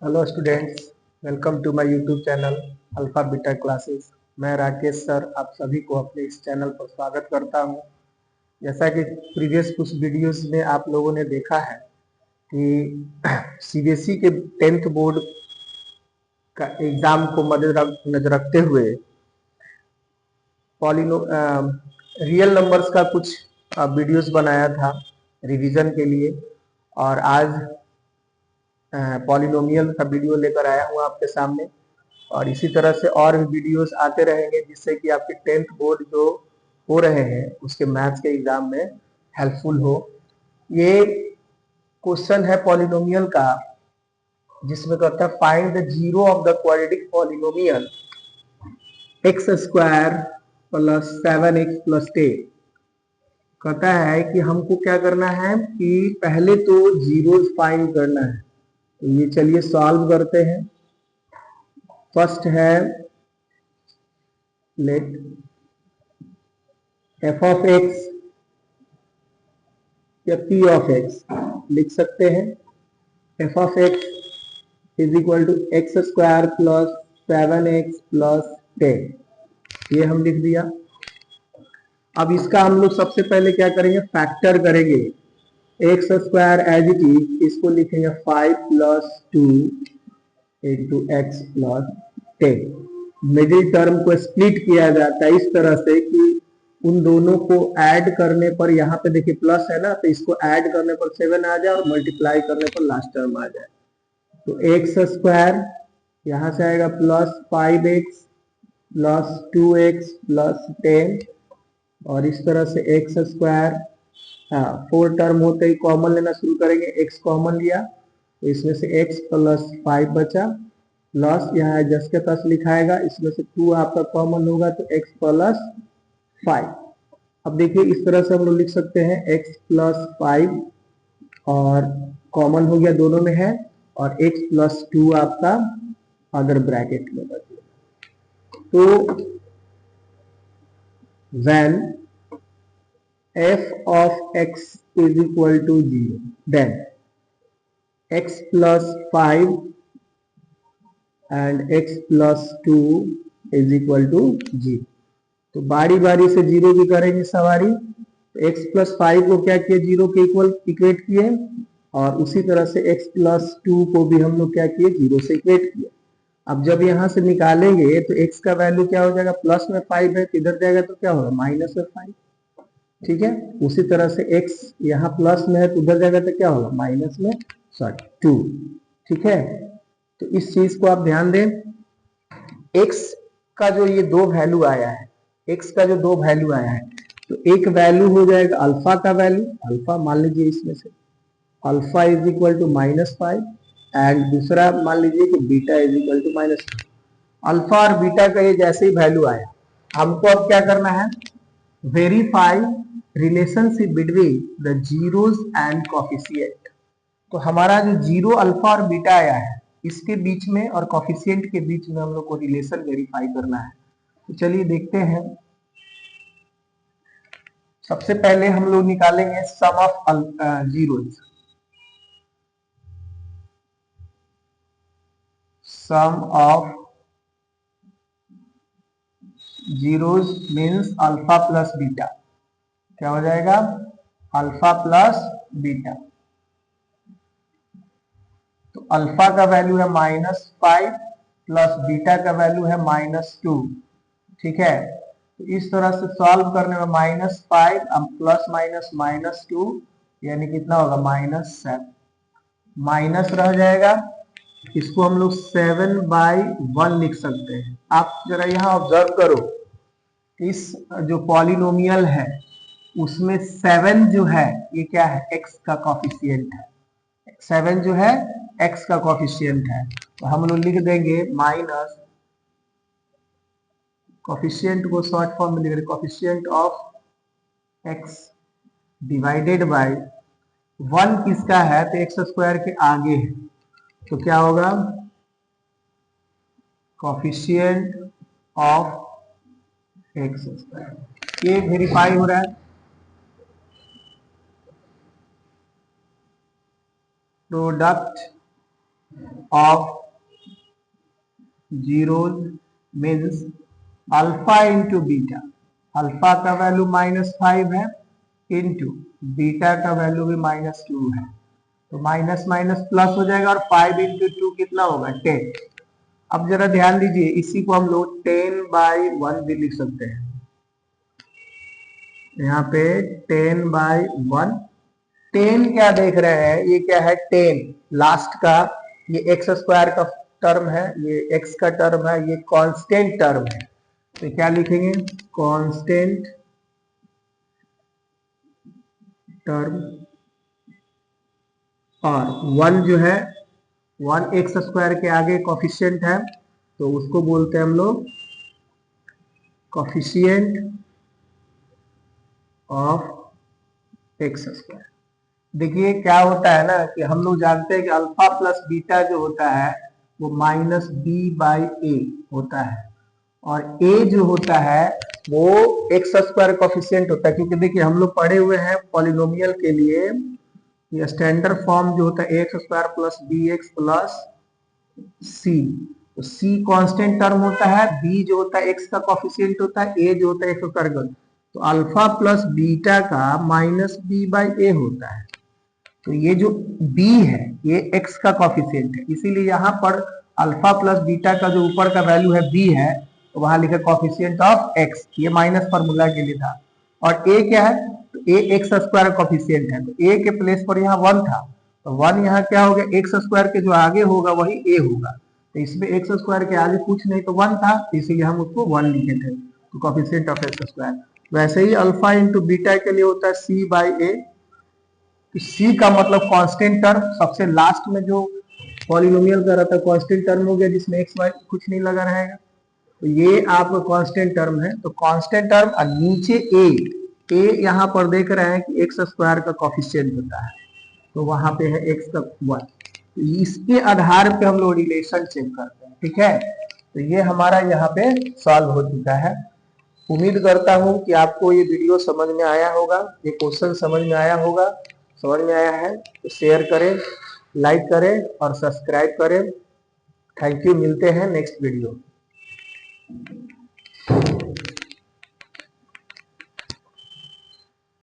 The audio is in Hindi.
Hello students, welcome to my YouTube channel Alpha Beta Classes. मैं राकेश सर आप सभी को अपने इस चैनल पर स्वागत करता हूं। जैसा कि प्रीवियस कुछ वीडियोस में आप लोगों ने देखा है कि सीबीएसई के 10th बोर्ड का एग्जाम को नजर रखते हुए पॉलिनो रियल नंबर्स का कुछ वीडियोस बनाया था रिवीजन के लिए, और आज पॉलिनोमियल का वीडियो लेकर आया हूँ आपके सामने। और इसी तरह से और भी वीडियोस आते रहेंगे जिससे कि आपके 10th बोर्ड जो हो रहे हैं उसके मैथ्स के एग्जाम में हेल्पफुल हो। ये क्वेश्चन है पॉलिनोमियल का, जिसमें कहता है find the zero of the quadratic polynomial x square plus 7x plus 10। कहता है कि हमको क्या करना है कि पहले तो जीरो फाइंड करना है। तो ये चलिए सॉल्व करते हैं। फर्स्ट है लेट एफ ऑफ एक्स या पी ऑफ एक्स लिख सकते हैं। F of x is equal to x square plus 7x plus 10, ये हम लिख दिया। अब इसका हम लोग सबसे पहले क्या करेंगे, फैक्टर करेंगे। X square as it is, इसको लिखेंगे 5 plus 2 into x plus 10। Middle term को स्प्लिट किया जाता है इस तरह से कि उन दोनों को ऐड करने पर, यहाँ पे देखिए प्लस है ना, तो इसको ऐड करने पर 7 आ जाए और मल्टीप्लाई करने पर लास्ट टर्म आ जाए। तो एक्स स्क्वायर यहाँ से आएगा plus 5x plus 2x plus 10, और इस तरह से एक्स स्क्वायर, हाँ 4 टर्म होते ही कॉमन लेना शुरू करेंगे। x कॉमन लिया तो इसमें से x प्लस 5 बचा, प्लस यहाँ जस के तस लिखाएगा, इसमें से 2 आपका कॉमन होगा तो x प्लस 5। अब देखिए इस तरह से हम लोग लिख सकते हैं x प्लस 5, और कॉमन हो गया दोनों में है, और x प्लस 2 आपका अदर ब्रैकेट में बच गया। तो when f of x is equal to 0, then x plus 5 and x plus 2 is equal to 0। तो बारी बारी से जीरो की करेंगे सवारी। तो x प्लस 5 को क्या किए, जीरो के इक्वल इक्वेट किए, और उसी तरह से x प्लस 2 को भी हम लोग क्या किए, जीरो से इक्वेट किए। अब जब यहां से निकालेंगे तो x का वैल्यू क्या हो जाएगा, प्लस में 5 है तो इधर जाएगा तो क्या होगा, माइनस में 5। ठीक है, उसी तरह से x यहाँ प्लस में है तो उधर जाएगा तो क्या होगा, माइनस में 2। ठीक है, तो इस चीज को आप ध्यान दें। x का जो ये दो वैल्यू आया है, x का जो दो वैल्यू आया है, तो एक वैल्यू हो जाएगा अल्फा का वैल्यू, अल्फा मान लीजिए इसमें से alpha is equal to -5, and दूसरा मान लीजिए कि beta is equal to -2। Alpha और बीटा का ये जैसे ही वैल्यू आया, हमको अब क्या करना है, verify relationship between the zeros and coefficient. तो हमारा जो जीरो अल्फा और बीटा आया है इसके बीच में और कोफिशिएंट के बीच में हम लोग को रिलेशन वेरीफाई करना है। तो चलिए देखते हैं। सबसे पहले हम लोग निकालेंगे sum of zeros. Sum of zeros means alpha plus beta, क्या हो जाएगा, अल्फा प्लस बीटा। तो अल्फा का वैल्यू है -5 प्लस बीटा का वैल्यू है -2। ठीक है, तो इस तरह से सॉल्व करने में -5 अब प्लस माइनस -2 यानी कितना होगा, -7। माइनस रह जाएगा, इसको हम लोग 7/1 लिख सकते हैं। आप जरा यहाँ ऑब्जर्व करो, इस जो पॉलिनोमियल है उसमें 7 जो है ये क्या है, x का कॉफिशिएंट है। 7 जो है x का कॉफिशिएंट है, तो हम लोग लिख देंगे माइनस, कॉफिशिएंट को शॉर्ट फॉर्म में लिख रहे, coefficient of x divided by 1 किसका है, तो एक्स स्क्वायर के आगे है, तो क्या होगा, कॉफिशिएंट ऑफ एक्स स्क्वायर। ये वेरीफाई हो रहा है। Product of zeros means alpha into beta. Alpha का वैल्यू -5 है इंटू बीटा का वैल्यू भी -2 है, तो माइनस माइनस प्लस हो जाएगा और 5 इंटू 2 कितना होगा 10। अब जरा ध्यान दीजिए, इसी को हम लोग 10/1 भी लिख सकते हैं। यहाँ पे 10/1, 10 क्या देख रहे हैं, ये क्या है 10 लास्ट का, ये एक्स स्क्वायर का टर्म है, ये एक्स का टर्म है, ये कांस्टेंट टर्म है, तो क्या लिखेंगे कांस्टेंट टर्म। और 1 जो है 1 एक्स स्क्वायर के आगे कोफिशिएंट है, तो उसको बोलते हैं हम लोग कोफिशिएंट ऑफ एक्स स्क्वायर। देखिए क्या होता है ना कि हम लोग जानते हैं कि अल्फा प्लस बीटा जो होता है वो -b/a होता है, और a जो होता है वो एक्स स्क्वायर कोफिशिएंट होता है, क्योंकि देखिए हम लोग पढ़े हुए हैं पॉलिनोमियल के लिए ये स्टैंडर्ड फॉर्म जो होता है ax square plus bx plus c, तो c कांस्टेंट टर्म होता है, b जो होता है x का कोफिशिएंट होता है, a जो होता है एक्स स्क्वायर, तो अल्फा प्लस बीटा का -b/a होता है। तो ये जो b है ये x का कोफिशिएंट है, इसीलिए यहाँ पर अल्फा प्लस बीटा का जो ऊपर का वैल्यू है b है, तो वहां लिखा कोफिशिएंट ऑफ x, ये माइनस फार्मूला के लिए था। और a क्या है, तो a एक्स स्क्वायर कोफिशिएंट है, तो a के प्लेस पर यहाँ 1 था, तो 1 यहाँ क्या हो गया एक्स स्क्वायर के जो आगे होगा वही a होगा, तो इसमें एक्स स्क्वायर के आगे कुछ नहीं तो 1 था, तो इसीलिए हम उसको 1 लिखे थे, तो कोफिशिएंट ऑफ एक्स स्क्वायर। वैसे ही अल्फा इंटू बीटा के लिए होता है c/a, तो c का मतलब कांस्टेंट टर्म, सबसे लास्ट में जो पॉलिनोमियल का रहता है कांस्टेंट टर्म हो गया, जिसमें एक्स वाई कुछ नहीं लगा रहेगा, तो ये आपका कांस्टेंट टर्म है, तो कांस्टेंट टर्म और नीचे a यहाँ पर देख रहे हैं कि एक्स स्क्वायर का कोफिशिएंट होता है, तो वहां पे है एक्स का 1, तो इसके आधार पे हम लोग रिलेशन चेक करते हैं, ठीक है। तो ये हमारा यहाँ पे सॉल्व हो चुका है। उम्मीद करता हूं कि आपको ये वीडियो समझ में आया होगा, ये क्वेश्चन समझ में आया होगा। समझ में आया है तो शेयर करें, लाइक करें और सब्सक्राइब करें। थैंक यू, मिलते हैं नेक्स्ट वीडियो।